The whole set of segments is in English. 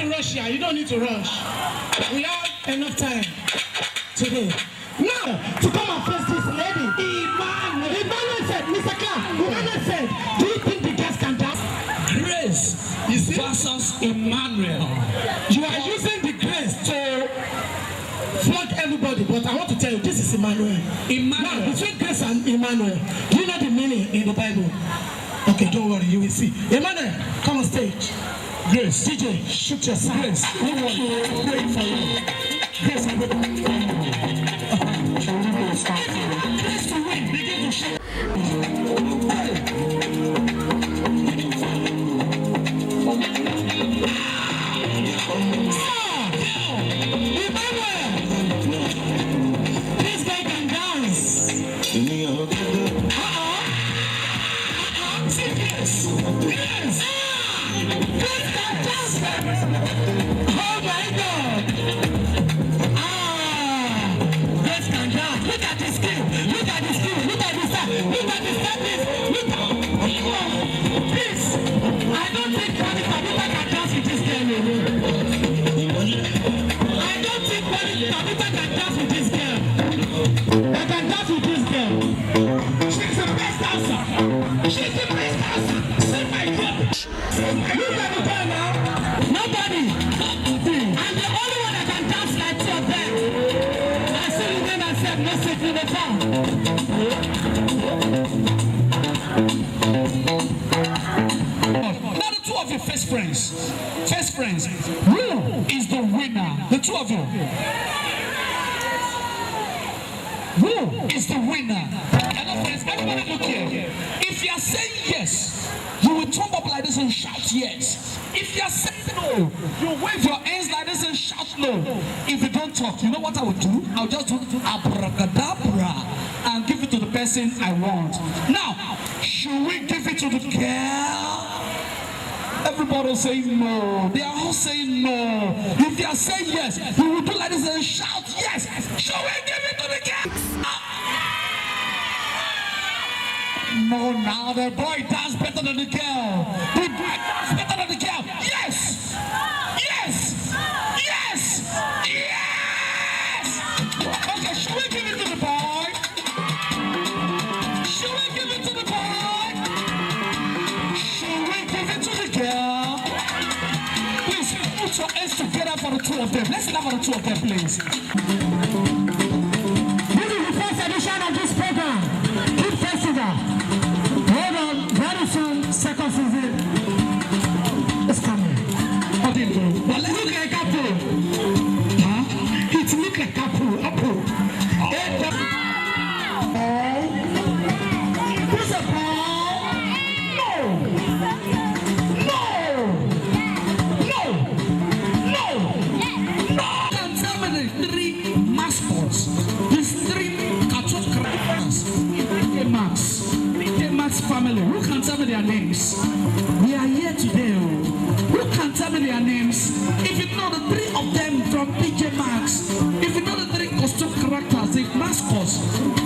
in Russia. You don't need to rush. We have enough time today. Now, to come and face this lady, Emmanuel said, Mr. Clark, Emmanuel said, do you think the girls can dance? Grace versus Emmanuel. You are using the grace to flog everybody, but I want to tell you, this is Emmanuel. Now, between grace and Emmanuel, do you know the meaning in the Bible? Okay, don't worry, you will see. Emmanuel, come on stage. Grace, DJ, shoot your sound. Grace, we want to pray for you. Grace, I'm going to Grace to win, begin to shoot. This guy can dance. Yes. Oh my God! Grace can dance. Look at this skill. Look at this skill. Look at this style. Look at this style. Look at this. I don't think Monica can dance with this girl. I don't think Monica can dance with this girl. I can dance with this girl. She's the best dancer. She's the best dancer. See my God. Look at the girl now. Nobody. I'm the only one that can dance like two of them. I see the name and said, no sit in the town. Now the two of you first friends. First friends. Who is the winner? The two of you. Who is the winner? Hello friends, everybody look here. If you are saying yes, you will jump up like this and shout yes. If you are saying no, you wave your hands like this and shout no. If you don't talk, you know what I will do? I'll just do abracadabra and give it to the person I want. Now, should we give it to the girl? Everybody saying no. They are all saying no. If they are saying yes, you will do like this and shout yes. Should we give it to the girl? No, now the boy dance better than the girl. The boy dance better than the girl. Yes! Yes! Yes! Yes! Okay, should we give it to the boy? Should we give it to the boy? Should we give it to the girl? Please put your hands together for the two of them. Let's laugh for the two of them, please. This is the first edition of this program. Good festival. Hold on, very soon, second season is coming. What did you do? But let's look like apple. Huh? It look like apple. Who's a ball? No! Can tell me the three mascots, these three cartoon characters in PJ Masks family. Who can tell me their names? We are here today. Who can tell me their names? If you know the three of them from PJ Masks, if you know the three costume characters, the mascots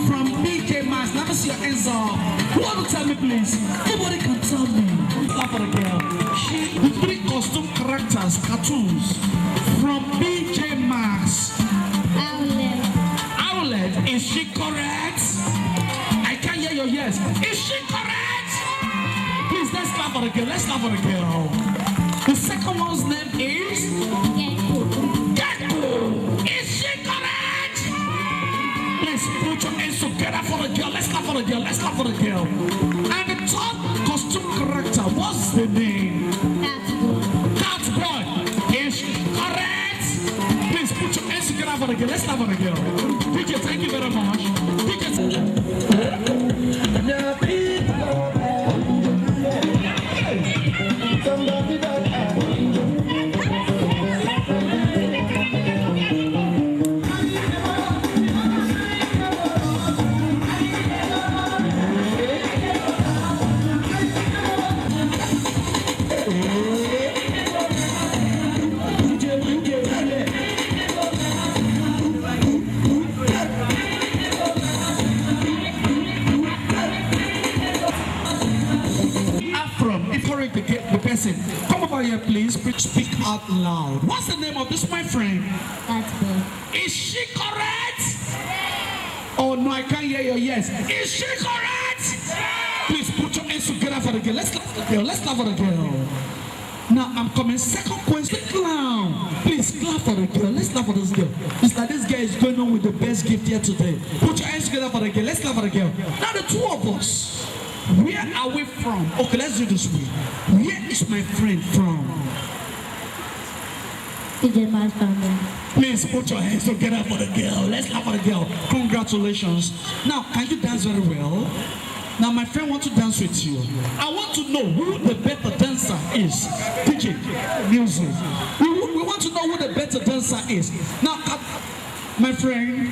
from PJ Masks, let me see your hands up. Who want to tell me, please? Nobody can tell me. Clap for the girl. The three costume characters, cartoons from PJ Masks. Owlet. Is she correct? I can't hear your yes. Is she correct? Please, let's clap for the girl. Let's clap for the girl. The second one's name is Gecko. Is she correct? Please put your hands together for the girl. Let's clap for the girl. Let's clap for the girl. And the third costume character, what's the name? Catboy. Is she correct? Please put your hands together for the girl. Let's clap for the girl. DJ, thank you very much. DJ. out loud. What's the name of this, my friend? That's good. Is she correct? Oh no, I can't hear you. Yes. Is she correct? Please put your hands together for the girl. Let's clap for the girl. Let's clap for the girl. Now I'm coming. Second question. Clown. Please clap for the girl. Let's clap for this girl. It's like this guy is going on with the best gift here today. Put your hands together for the girl. Let's clap for the girl. Now the two of us. Where are we from? Okay, let's do this way. Where is my friend from? DJ Mass family. Please put your hands together for the girl. Let's clap for the girl. Congratulations. Now, can you dance very well? Now, my friend wants to dance with you. I want to know who the better dancer is. DJ, music. We want to know who the better dancer is. Now, my friend.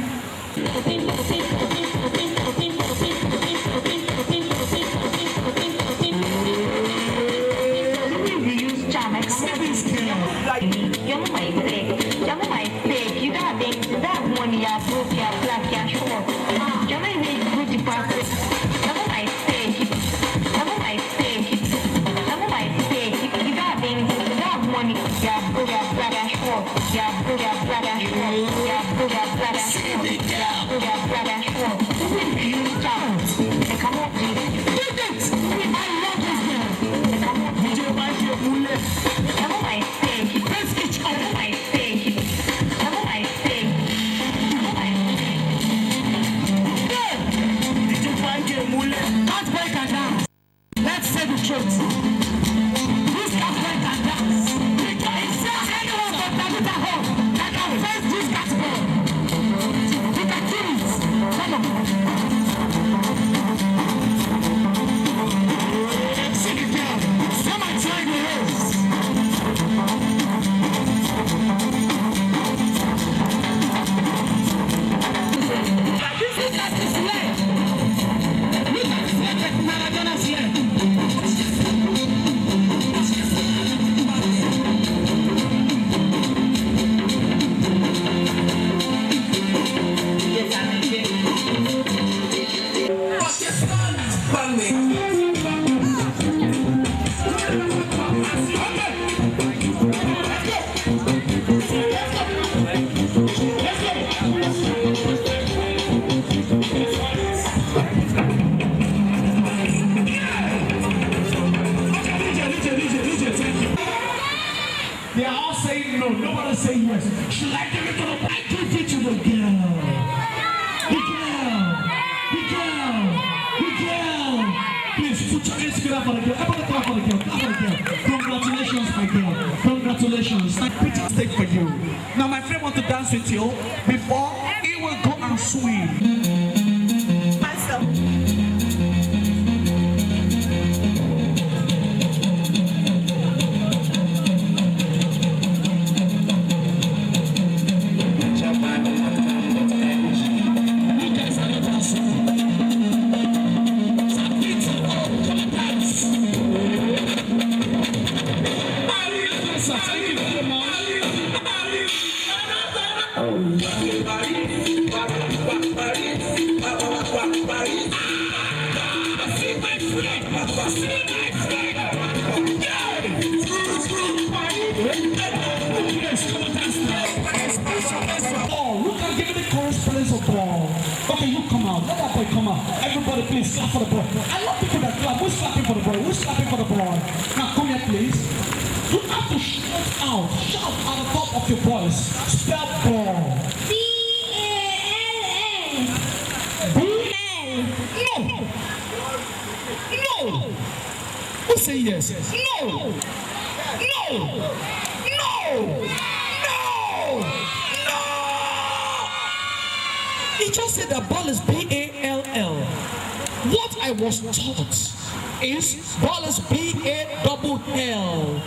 Let's say the truth. This cat can dance. Anyone but Tabitha Hall that can face this category. You can do it. Come on. See the girl. Someone try the race. This is not the sled. Look at the sled that Maradona's here. They are all saying no. Nobody saying yes. Should I give it to the I give it to the girl. The girl. Please put your hands together for the girl. Everybody clap for the girl. Clap for the girl. Congratulations, my girl. Congratulations. I put a stake for you. Now my friend wants to dance with you before he will go and swim. Okay, you come out. Let that boy come out. Everybody, please clap for the boy. I love people that clap. Who's clapping for the boy? Who's clapping for the boy? Now come here, please. You have to shout out. Shout at the top of your voice. Spell ball. B-A-L-L. B-L. No. Who say yes? No. He just said that ball is B-A-L-L. What I was taught is ball is B-A-double-L.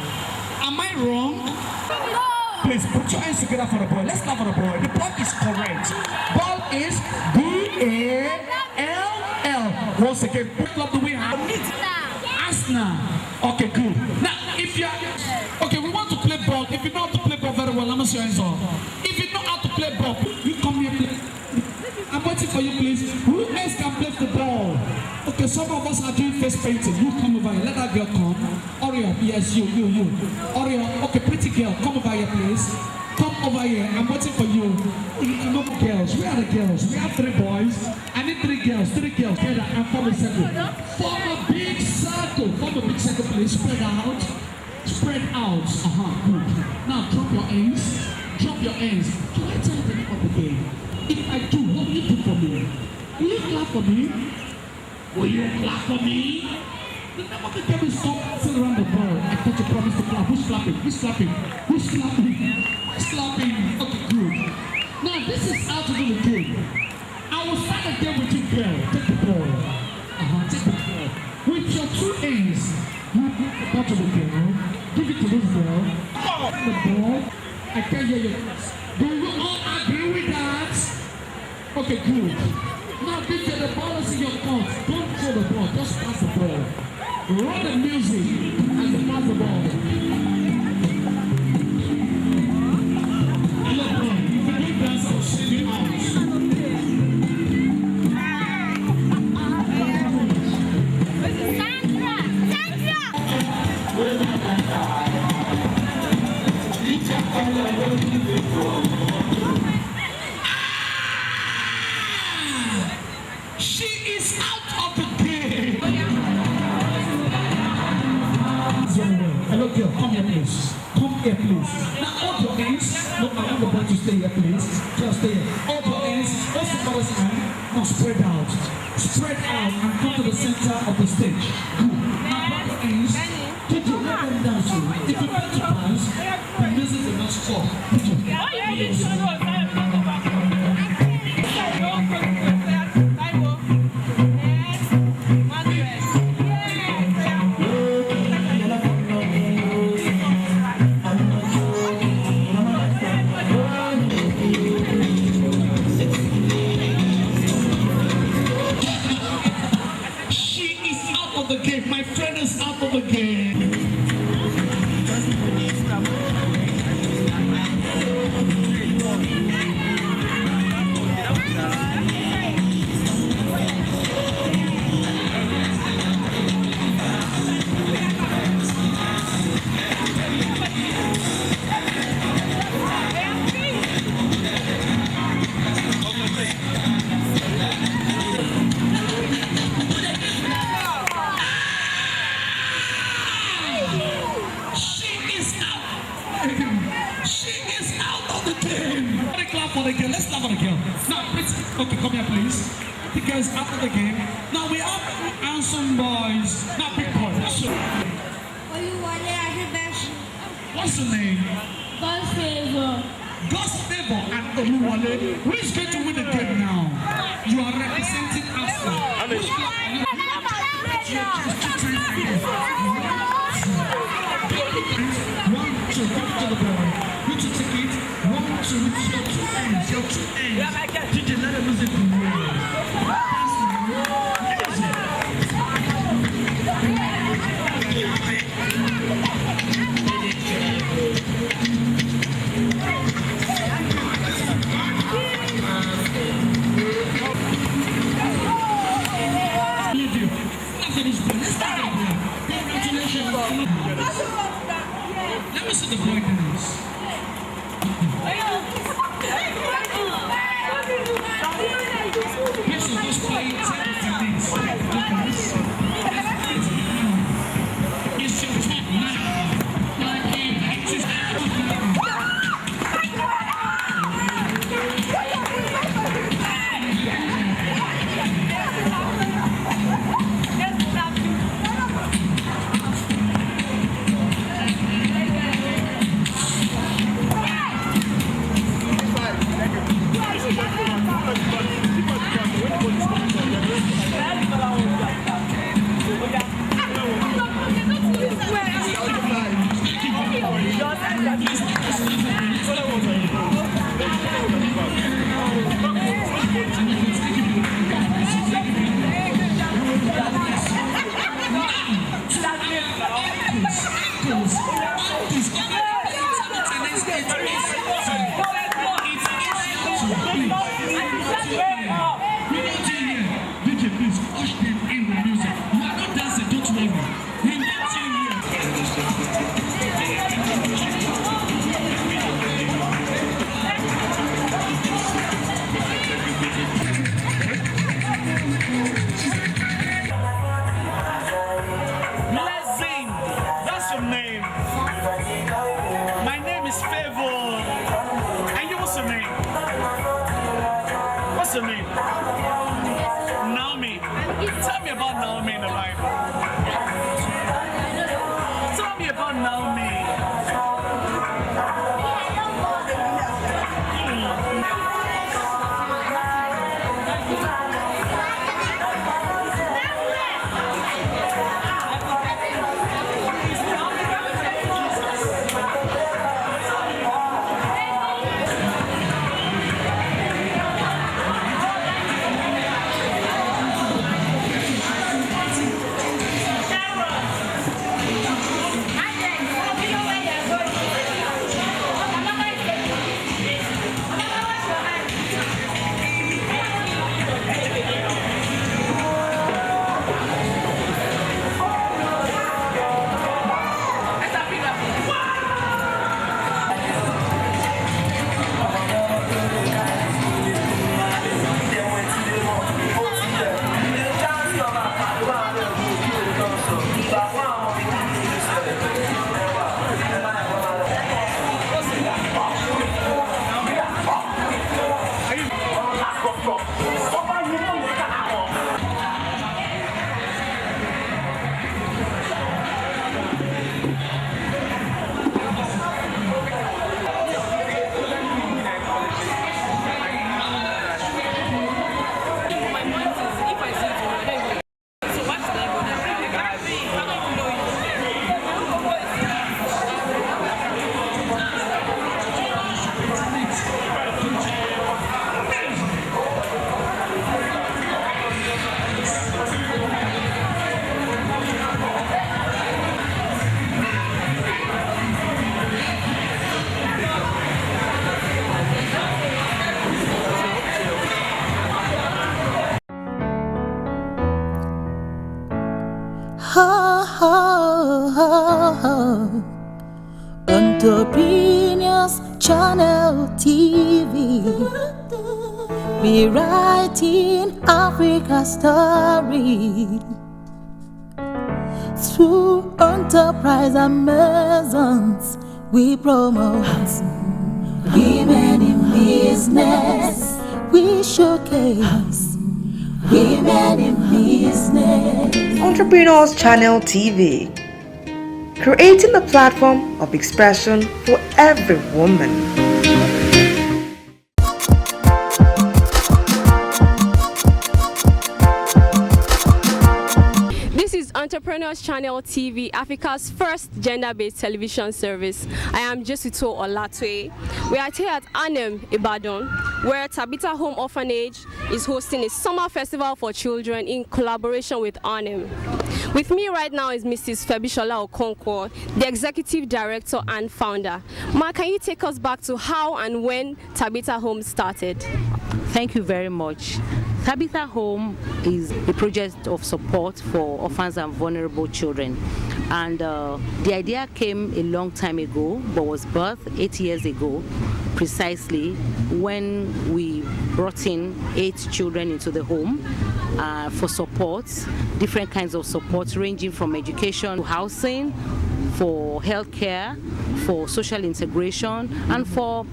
Am I wrong? No. Please put your hands together for the boy. Let's clap for the boy. The ball is correct. Ball is B-A-L-L. Once again, what club do we have? Arsenal. Okay, good. Now, if you're... Okay, we want to play ball. If you know how to play ball very well, let me see your hands up. If you know how to play ball, you come here, please. I'm waiting for you, please. Who else can play the ball? Okay, some of us are doing face painting. You come over here. Let that girl come. All right. hurry up. Yes, you. Hurry up. Okay, pretty girl, come over here, please. Come over here. I'm waiting for you. No more girls. Where are the girls? We have 3 boys. I need 3 girls. 3 girls. Together and form a circle. Form a big circle. Form a big circle, please. Spread out. Spread out. Good. Now drop your hands. Drop your hands. Can I tell the name of the game? If I do, what will you do for me? Will you clap for me? Will you clap for me? The name of the game is stop dancing around the ball. I thought you promised to clap. Who's clapping? Who's clapping? Who's clapping? Who's clapping? Okay, good. Now this is how to do the game. I will start the game with you, girl. Take the ball. Take the ball. With your 2 hands, you put the ball to the girl. Give it to this girl. The ball. I can't hear you. Do you all agree with that? Okay, good. Now, if the ball is in your court, don't throw the ball, just pass the ball. Run the music and you pass the ball. Look, bro, if you don't dance, I'll send you out. She is out of the game. Hello, girl. Come here, please. Come here, please. Now, hold your hands. Look, I want the boy to stay here, please. Just stay here. Hold your hands. Hold somebody's hand. Now, spread out. Spread out and come to the center of the stage. Good. Now, hold your hands. Did you let them dance? If you want to dance, the music will not stop. Did you? The game. My friend is out of the game. For the girl. Let's clap for the girl. Now, please, okay, come here, please. The girls after the game. Now we have handsome boys. Now, big boy. What's your name? What's your name? God's favor. God's favor and Oluwale. Who is going to win the game now? You are representing us. One, two, come to the boy. You to take it. One, two, with your 2 hands. Your 2 hands. Did you let the music be Let me see the boy dance. Please just play 10 minutes. It's your turn now. DJ, please, push them in the music. You are not dancing, don't worry. We need you here. me about Naomi in the Bible. Tell me about Naomi. Entrepreneurs Channel TV, rewriting Africa's story through enterprise Amazons. We promote women in business. We showcase women in business. Entrepreneurs Channel TV, creating a platform of expression for every woman. This is Entrepreneurs Channel TV, Africa's first gender-based television service. I am Jesuto Olatwe. We are here at Arnhem, Ibadan, where Tabitha Home Orphanage is hosting a summer festival for children in collaboration with Arnhem. With me right now is Mrs. Febishola Okonkwo, the Executive Director and Founder. Ma, can you take us back to how and when Tabitha Home started? Thank you very much. Tabitha Home is a project of support for orphans and vulnerable children. And the idea came a long time ago, but was birthed 8 years ago, precisely when we brought in 8 children into the home for support, different kinds of support ranging from education to housing, for healthcare, for social integration, and for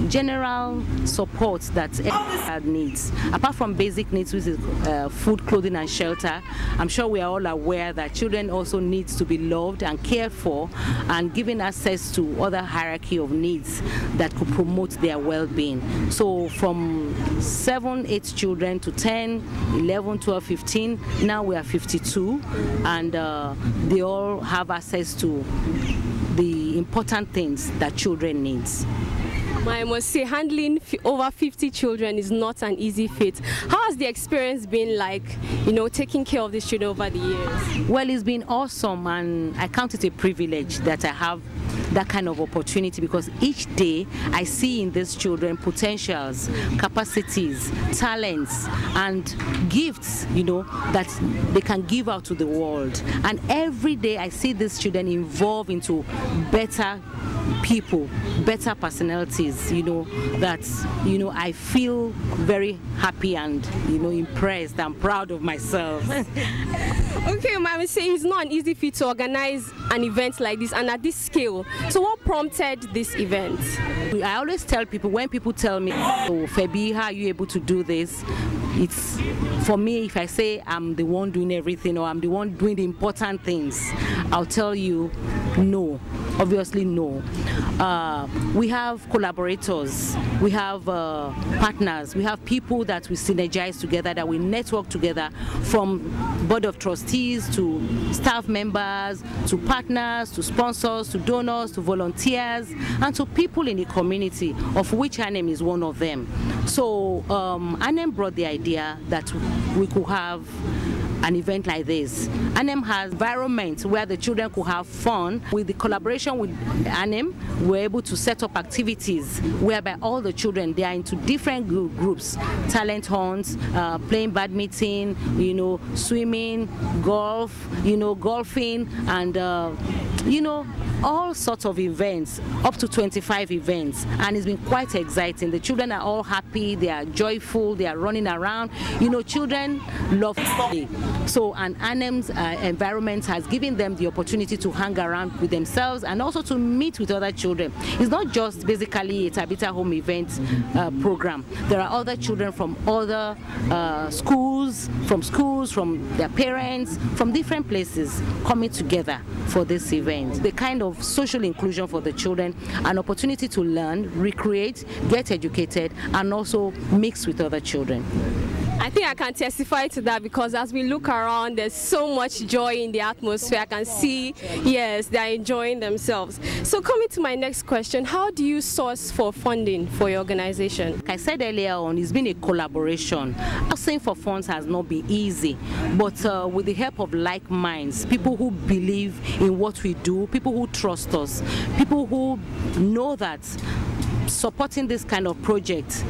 general support that everyone needs. Apart from basic needs, which is food, clothing, and shelter, I'm sure we are all aware that children also need to be loved and cared for and given access to other hierarchy of needs that could promote their well-being. So from 7, 8 children to 10, 11, 12, 15, now we are 52, and they all have access to the important things that children needs. I must say, handling over 50 children is not an easy feat. How has the experience been like, taking care of these children over the years? Well, it's been awesome, and I count it a privilege that I have that kind of opportunity, because each day I see in these children potentials, capacities, talents, and gifts, that they can give out to the world. And every day I see these children evolve into better people, better personalities, that, I feel very happy and, impressed and proud of myself. Okay, Mama, say it's not an easy feat to organize an event like this and at this scale. So what prompted this event? I always tell people, when people tell me, oh, Febi, how are you able to do this? it's for me, if I say I'm the one doing everything or I'm the one doing the important things, I'll tell you no. Obviously no. We have collaborators, we have partners, we have people that we synergize together, that we network together, from board of trustees to staff members to partners to sponsors to donors to volunteers and to people in the community, of which ANEM is one of them. So ANEM brought the idea that we could have an event like this. ANEM has environment where the children could have fun. With the collaboration with ANEM, we're able to set up activities whereby all the children, they are into different groups, talent hunts, playing badminton, swimming, golf, golfing, and all sorts of events, up to 25 events, and it's been quite exciting. The children are all happy, they are joyful, they are running around. Children love play. So, and ANEM's environment has given them the opportunity to hang around with themselves and also to meet with other children. It's not just basically a Tabitha Home event program. There are other children from other schools, from their parents, from different places coming together for this event. The kind of social inclusion for the children, an opportunity to learn, recreate, get educated, and also mix with other children. I think I can testify to that, because as we look around, there's so much joy in the atmosphere. I can see, yes, they're enjoying themselves. So coming to my next question, how do you source for funding for your organization? Like I said earlier on, it's been a collaboration. Asking for funds has not been easy, but with the help of like minds, people who believe in what we do, people who trust us, people who know that supporting this kind of project,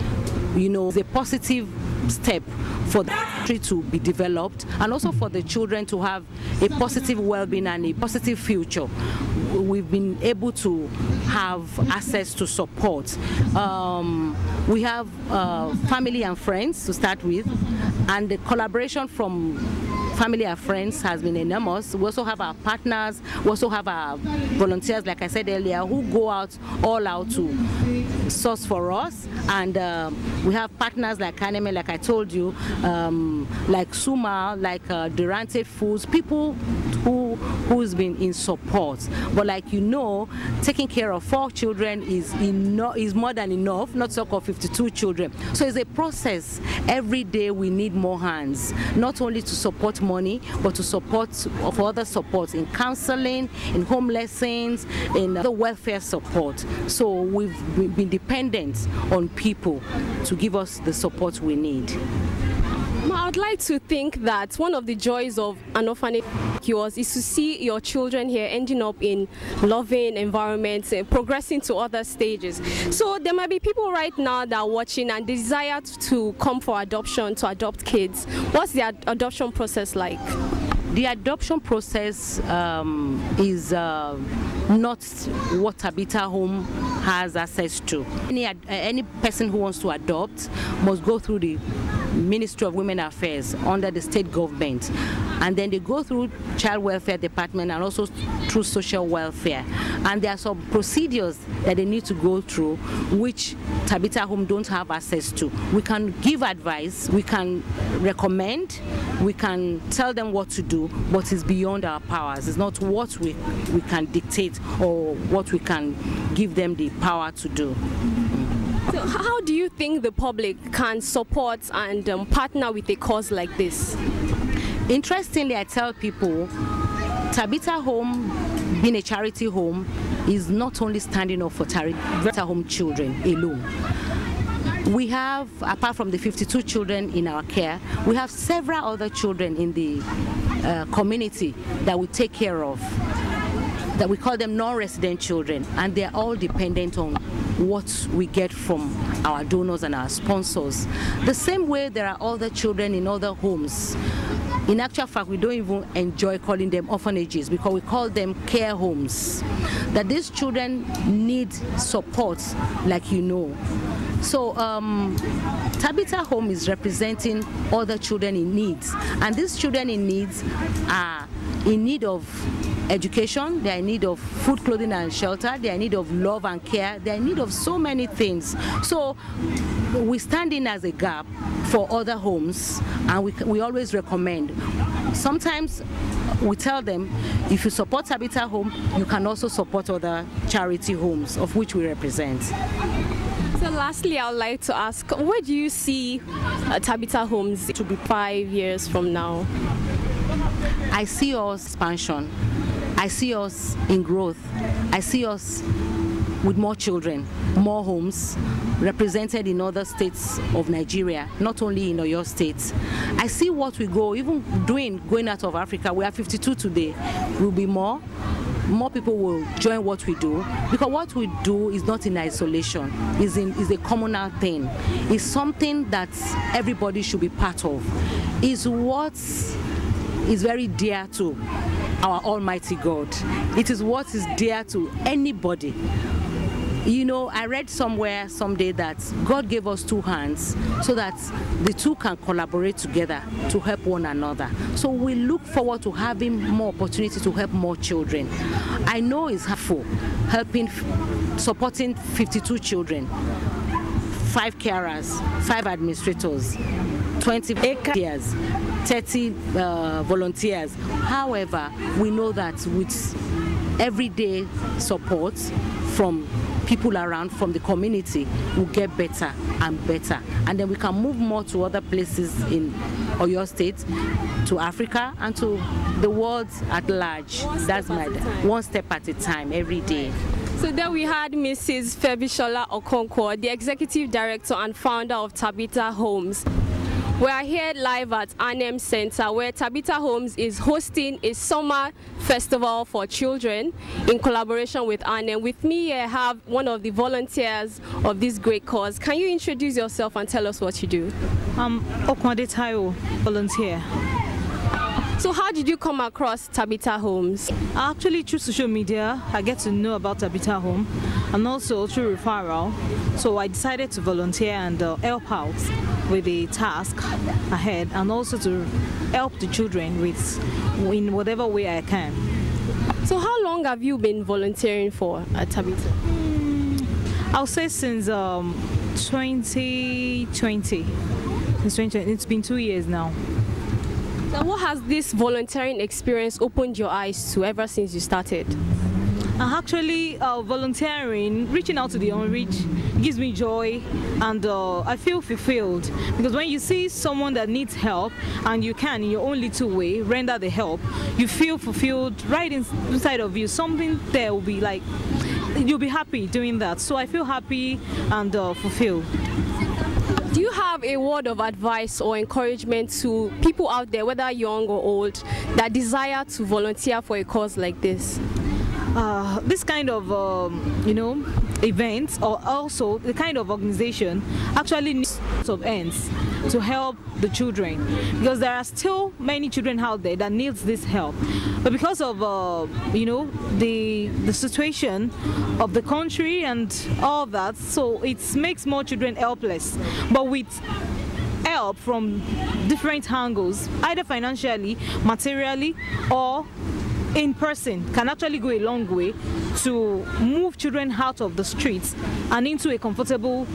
is a positive step for the country to be developed, and also for the children to have a positive well-being and a positive future. We've been able to have access to support. We have family and friends to start with, and the collaboration from family and friends has been enormous. We also have our partners, we also have our volunteers, like I said earlier, who go out all out to source for us. And we have partners like Anime, like I told you, like Suma, like Durante Foods, people who's been in support. But like taking care of 4 children is more than enough, not talk of 52 children. So it's a process. Every day we need more hands, not only to support money, but to support of other supports in counseling, in home lessons, in other welfare support. So we've been dependent on people to give us the support we need. I'd like to think that one of the joys of an orphanage like yours is to see your children here ending up in loving environments, progressing to other stages. So there might be people right now that are watching and desire to come for adoption, to adopt kids. What's the adoption process like? The adoption process is not what Tabitha Home has access to. Any person who wants to adopt must go through the Ministry of Women Affairs under the state government, and then they go through Child Welfare Department and also through Social Welfare, and there are some procedures that they need to go through which Tabitha Home don't have access to. We can give advice, we can recommend, we can tell them what to do, but it's beyond our powers. It's not what we can dictate or what we can give them the power to do. So how do you think the public can support and partner with a cause like this? Interestingly, I tell people, Tabitha Home, being a charity home, is not only standing up for Tabitha Home children alone. We have, apart from the 52 children in our care, we have several other children in the community that we take care of, that we call them non-resident children, and they're all dependent on what we get from our donors and our sponsors. The same way there are other children in other homes. In actual fact, we don't even enjoy calling them orphanages because we call them care homes. That these children need support, like So Tabitha Home is representing other children in needs, and these children in needs are in need of education, they are in need of food, clothing and shelter, they are in need of love and care, they are in need of so many things. So we stand in as a gap for other homes, and we always recommend. Sometimes we tell them, if you support Tabitha Home, you can also support other charity homes of which we represent. So lastly, I would like to ask, where do you see Tabitha Homes to be 5 years from now? I see us expansion. I see us in growth. I see us with more children, more homes represented in other states of Nigeria, not only in Oyo State. I see what we go, even going out of Africa. We are 52 today. We'll be more people will join what we do, because what we do is not in isolation, is a communal thing. It's something that everybody should be part of. It's what is very dear to our Almighty God. It is what is dear to anybody. You know, I read somewhere someday that God gave us two hands so that the two can collaborate together to help one another. So we look forward to having more opportunity to help more children. I know it's helpful, supporting 52 children, 5 carers, 5 administrators, 20 volunteers, 30 volunteers. However, we know that with everyday support from people around, from the community, will get better and better, and then we can move more to other places in Oyo State, to Africa, and to the world at large. That's my one step at a time, every day. So there we had Mrs. Febishola Okonkwo, the Executive Director and Founder of Tabitha Homes. We are here live at Arnhem Center, where Tabitha Homes is hosting a summer festival for children in collaboration with Arnhem. With me here I have one of the volunteers of this great cause. Can you introduce yourself and tell us what you do? I'm Okwade Tayo, volunteer. So how did you come across Tabitha Homes? Actually, through social media, I get to know about Tabitha Home, and also through referral. So I decided to volunteer and help out with the task ahead, and also to help the children in whatever way I can. So how long have you been volunteering for at Tabitha? I'll say since 2020. It's been 2 years now. So what has this volunteering experience opened your eyes to ever since you started? Actually, volunteering, reaching out to the unreached, gives me joy, and I feel fulfilled, because when you see someone that needs help and you can, in your own little way, render the help, you feel fulfilled right inside of you. Something there will be like, you'll be happy doing that. So I feel happy and fulfilled. Do you have a word of advice or encouragement to people out there, whether young or old, that desire to volunteer for a cause like this? This kind of, events, or also the kind of organization, actually needs of ends to help the children, because there are still many children out there that needs this help. But because of the situation of the country and all that, so it makes more children helpless. But with help from different angles, either financially, materially, or in person, can actually go a long way to move children out of the streets and into a comfortable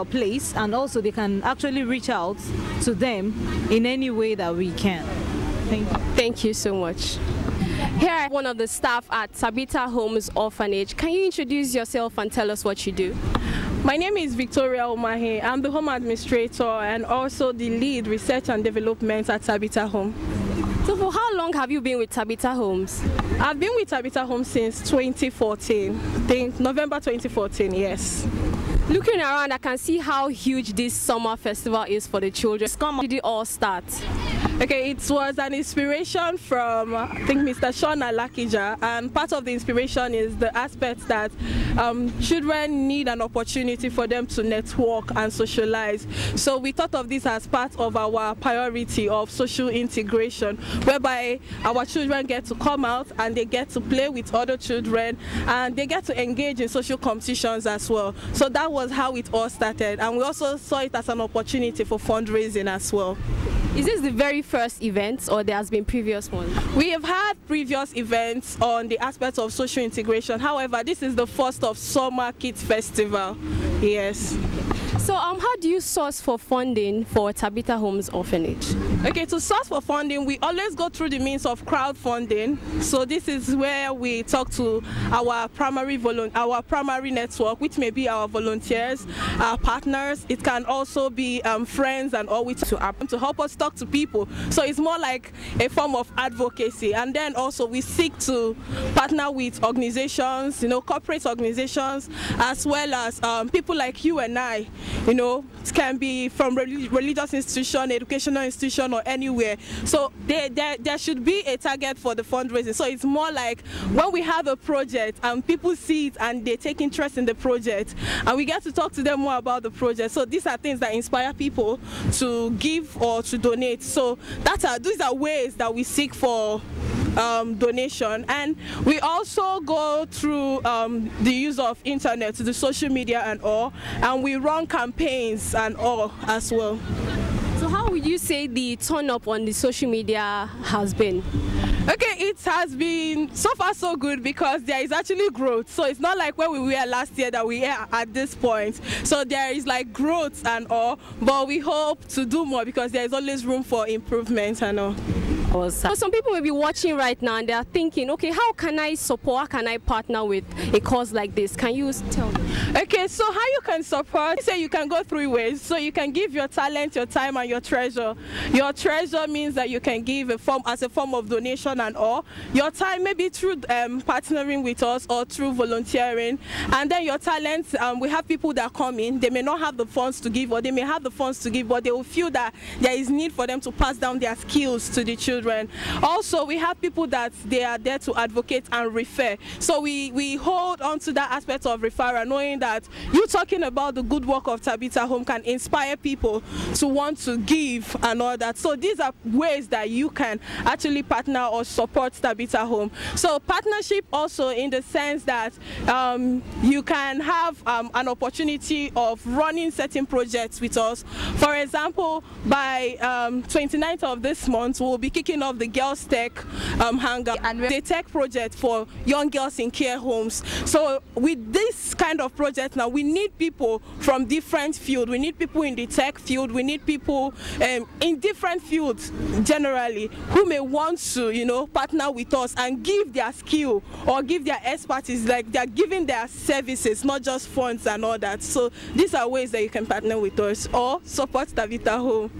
place, and also they can actually reach out to them in any way that we can. Thank you. Thank you so much. Here I am, one of the staff at Tabitha Homes Orphanage. Can you introduce yourself and tell us what you do? My name is Victoria Omahe. I'm the home administrator and also the lead research and development at Tabitha Home. So for how long have you been with Tabitha Homes? I've been with Tabitha Homes since 2014. I think November 2014, yes. Looking around, I can see how huge this summer festival is for the children. How did it all start? Okay, it was an inspiration from, I think, Mr. Sean Alakija, and part of the inspiration is the aspect that children need an opportunity for them to network and socialize. So we thought of this as part of our priority of social integration, whereby our children get to come out and they get to play with other children and they get to engage in social competitions as well. So that was how it all started, and we also saw it as an opportunity for fundraising as well. Is this the very first event or there has been previous ones? We have had previous events on the aspect of social integration. However, this is the first of Summer Kids Festival. Yes. So how do you source for funding for Tabitha Home's orphanage? Okay, to source for funding, we always go through the means of crowdfunding. So this is where we talk to our primary network, which may be our volunteers, our partners. It can also be friends and all which to help us talk to people. So it's more like a form of advocacy. And then also we seek to partner with organizations, corporate organizations, as well as people like you and I. It can be from religious institution, educational institution, or anywhere. So there should be a target for the fundraising. So it's more like when we have a project and people see it and they take interest in the project, and we get to talk to them more about the project. So these are things that inspire people to give or to donate. So these are ways that we seek for donation. And we also go through the use of internet, the social media and all, and we run campaigns and all as well. So how would you say the turn up on the social media has been? Okay, it has been so far so good because there is actually growth. So it's not like where we were last year that we are at this point. So there is like growth and all, but we hope to do more because there is always room for improvement and all. So some people may be watching right now and they are thinking, okay, how can I support, how can I partner with a cause like this? Can you tell me? Okay, so how you can support, say you can go 3 ways. So you can give your talent, your time, and your treasure. Your treasure means that you can give as a form of donation and all. Your time maybe through partnering with us or through volunteering. And then your talent, we have people that come in, they may not have the funds to give, or they may have the funds to give, but they will feel that there is need for them to pass down their skills to the children. Also, we have people that they are there to advocate and refer. So we hold on to that aspect of referral, knowing that you talking about the good work of Tabitha Home can inspire people to want to give and all that. So these are ways that you can actually partner or support Tabitha Home. So partnership also in the sense that you can have an opportunity of running certain projects with us. For example, by 29th of this month, we'll be kicking off the Girls Tech Hangar and the tech project for young girls in care homes. So with this kind of project now, we need people from different fields. We need people in the tech field. We need people in different fields generally who may want to, partner with us and give their skill or give their expertise, like they're giving their services, not just funds and all that. So these are ways that you can partner with us or support Tabitha Home.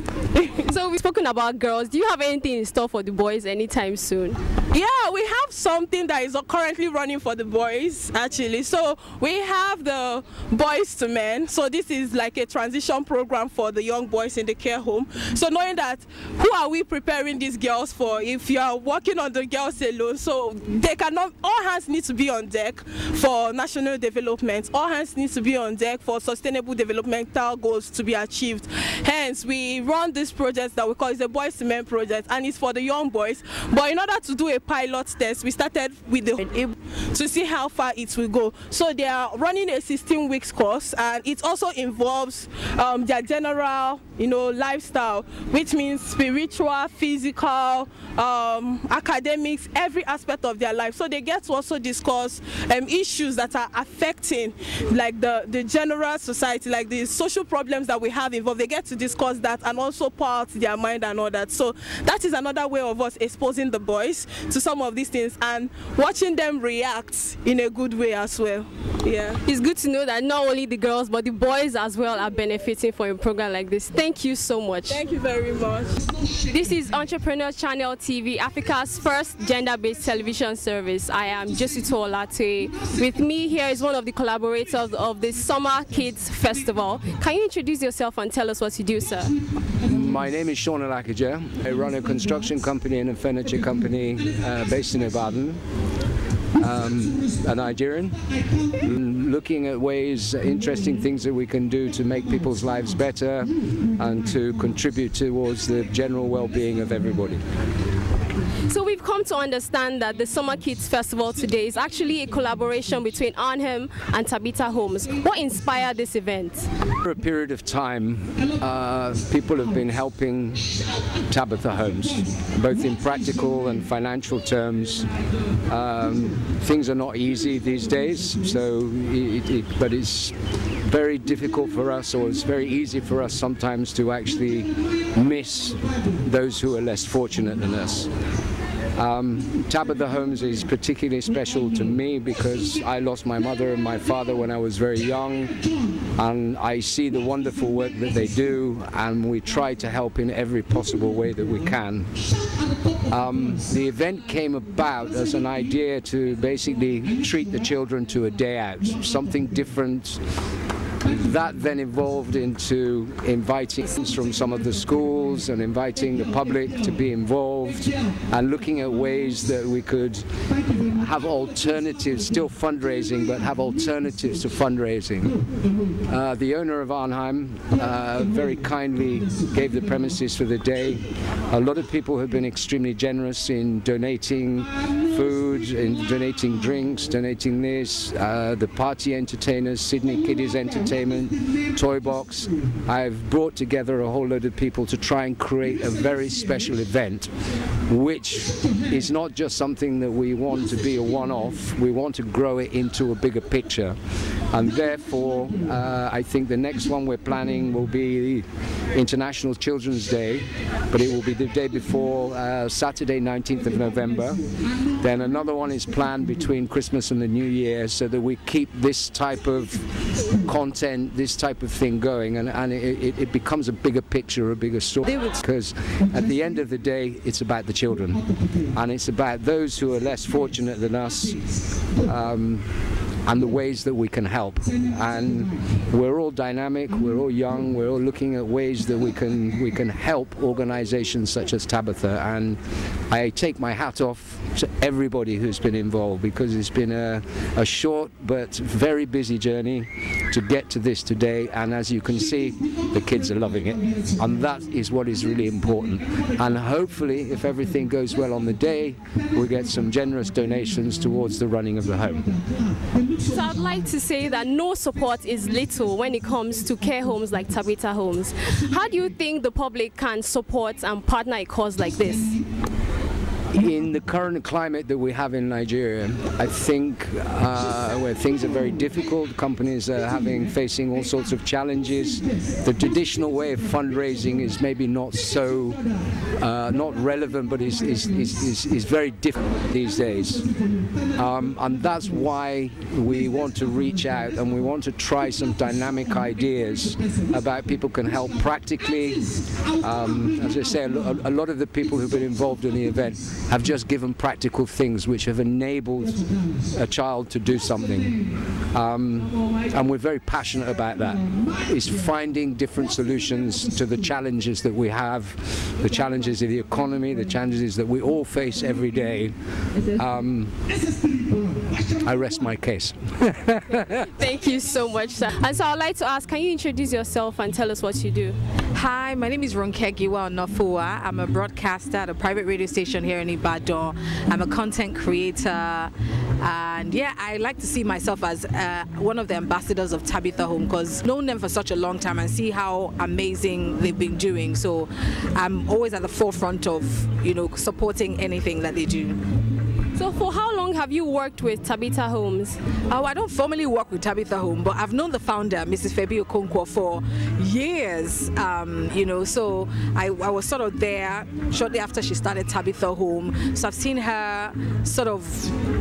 So we've spoken about girls. Do you have anything in store for the boys anytime soon? Yeah, we have something that is currently running for the boys actually. So we have the Boys to Men. So this is like a transition program for the young boys in the care home. So knowing that, who are we preparing these girls for if you are working on the girls alone? So they cannot, all hands need to be on deck for national development. All hands need to be on deck for sustainable developmental goals to be achieved. Hence, we run this project that we call the Boys to Men project, and it's for the young boys. But in order to do a pilot test, we started with to see how far it will go. So they are running a 16 weeks course, and it also involves their general, lifestyle, which means spiritual, physical, academics, every aspect of their life. So they get to also discuss issues that are affecting like the general society, like the social problems that we have involved. They get to discuss that and also pour out their mind and all that. So that is another way of us exposing the boys to some of these things and watching them react in a good way as well. Yeah, it's good to know that not only the girls but the boys as well are benefiting from a program like this. Thank you so much. Thank you very much. This is Entrepreneurs Channel TV, Africa's first gender-based television service. I am Josito Olate. With me here is one of the collaborators of the Summer Kids Festival. Can you introduce yourself and tell us what you do, sir? My name is Sean Alakija. I run a construction company and a furniture company based in Ibadan. A Nigerian, looking at ways, interesting things that we can do to make people's lives better and to contribute towards the general well-being of everybody. So we've come to understand that the Summer Kids Festival today is actually a collaboration between Arnhem and Tabitha Homes. What inspired this event? For a period of time, people have been helping Tabitha Homes, both in practical and financial terms. Things are not easy these days, but it's very difficult for us, or it's very easy for us sometimes to actually miss those who are less fortunate than us. Tabitha Homes is particularly special to me because I lost my mother and my father when I was very young, and I see the wonderful work that they do, and we try to help in every possible way that we can. The event came about as an idea to basically treat the children to a day out, something different. That then evolved into inviting from some of the schools and inviting the public to be involved and looking at ways that we could have alternatives, still fundraising, but have alternatives to fundraising. The owner of Arnhem very kindly gave the premises for the day. A lot of people have been extremely generous in donating food, in donating drinks, donating this, the party entertainers, Sydney Kiddies Entertainment, Toy Box. I've brought together a whole load of people to try and create a very special event, which is not just something that we want to be a one-off. We want to grow it into a bigger picture, and therefore I think the next one we're planning will be International Children's Day, but it will be the day before Saturday 19th of November. Then another one is planned between Christmas and the New Year, so that we keep this type of content, this type of thing going, and it becomes a bigger picture, a bigger story, because at the end of the day it's about the children, and it's about those who are less fortunate than us, and the ways that we can help. And we're all dynamic, we're all young, we're all looking at ways that we can help organizations such as Tabitha, and I take my hat off to everybody who's been involved, because it's been a short but very busy journey to get to this today, and as you can see, the kids are loving it, and that is what is really important. And hopefully, if everything goes well on the day, we get some generous donations towards the running of the home. So I'd like to say that no support is little when it comes to care homes like Tabitha Homes. How do you think the public can support and partner a cause like this? In the current climate that we have in Nigeria, I think where things are very difficult, companies are facing all sorts of challenges. The traditional way of fundraising is maybe not so not relevant, but is very different these days. And that's why we want to reach out and we want to try some dynamic ideas about people can help practically. As I say, a lot of the people who've been involved in the event have just given practical things which have enabled a child to do something, and we're very passionate about that. Is finding different solutions to the challenges that we have, the challenges of the economy, the challenges that we all face every day. I rest my case. Thank you so much, sir. And so I'd like to ask, can you introduce yourself and tell us what you do? Hi, my name is Ronkegiwa Onofua. I'm a broadcaster at a private radio station here in Ibadan. I'm a content creator, and yeah, I like to see myself as one of the ambassadors of Tabitha Home, because I've known them for such a long time and see how amazing they've been doing. So I'm always at the forefront of, supporting anything that they do. So for how long have you worked with Tabitha Homes? Oh, I don't formally work with Tabitha Home, but I've known the founder, Mrs. Febi Okonkwo, for years. So I was sort of there shortly after she started Tabitha Home. So I've seen her sort of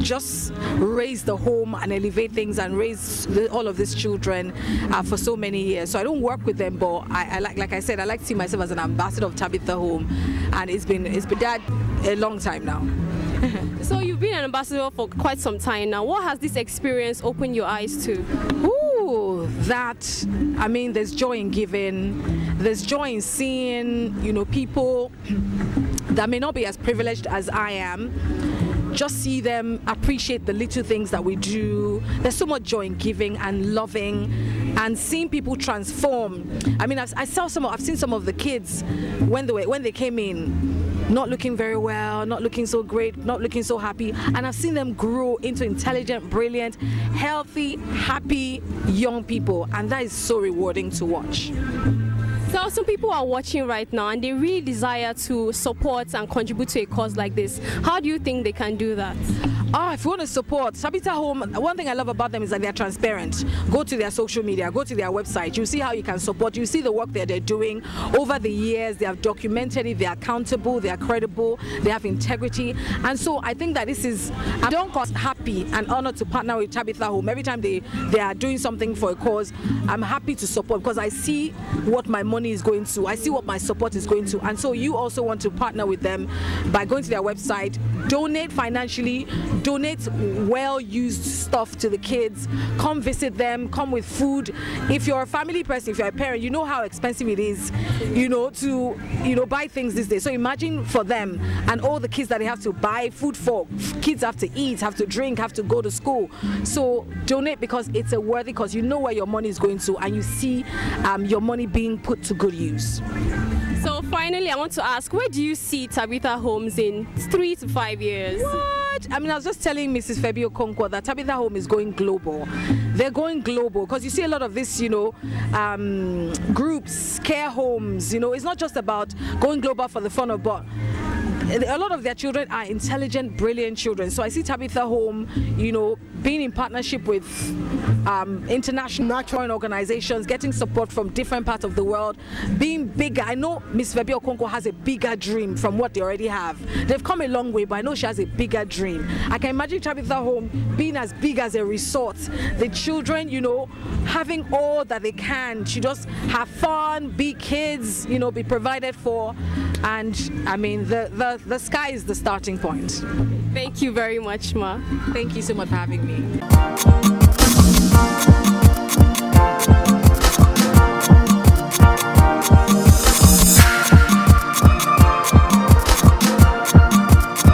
just raise the home and elevate things and raise all of these children for so many years. So I don't work with them, but I like I said, I like to see myself as an ambassador of Tabitha Home, and it's been that a long time now. So you've been an ambassador for quite some time now. What has this experience opened your eyes to? There's joy in giving. There's joy in seeing, people that may not be as privileged as I am. Just see them appreciate the little things that we do. There's so much joy in giving and loving and seeing people transform. I've seen some of the kids when they came in. not looking very well, not looking so great, not looking so happy, and I've seen them grow into intelligent, brilliant, healthy, happy young people, and that is so rewarding to watch. So some people are watching right now and they really desire to support and contribute to a cause like this. How do you think they can do that? If you want to support Tabitha Home, one thing I love about them is that they're transparent. Go to their social media, go to their website. You see how you can support. You see the work that they're doing over the years. They have documented it. They're accountable. They are credible. They have integrity. And so I think that this is, I'm happy and honored to partner with Tabitha Home. Every time they are doing something for a cause, I'm happy to support because I see what my money is going to. I see what my support is going to. And so you also want to partner with them by going to their website, donate financially, donate well-used stuff to the kids, come visit them, come with food. If you're a family person, if you're a parent, you know how expensive it is, to buy things these days. So imagine for them and all the kids that they have to buy food for. Kids have to eat, have to drink, have to go to school. So donate because it's a worthy cause. You know where your money is going to and you see your money being put to good use. So finally, I want to ask, where do you see Tabitha Homes in 3 to 5 years? What? I mean, I was just telling Mrs. Febio Okonkwo that Tabitha Home is going global. They're going global because you see a lot of this, groups, care homes, it's not just about going global for the fun of it. A lot of their children are intelligent, brilliant children. So I see Tabitha Home, being in partnership with international organizations, getting support from different parts of the world, being bigger. I know Miss Febio Okonkwo has a bigger dream from what they already have. They've come a long way, but I know she has a bigger dream. I can imagine Tabitha Home being as big as a resort. The children, having all that they can. She just have fun, be kids, be provided for. And I mean, the sky is the starting point. Thank you very much, Ma. Thank you so much for having me.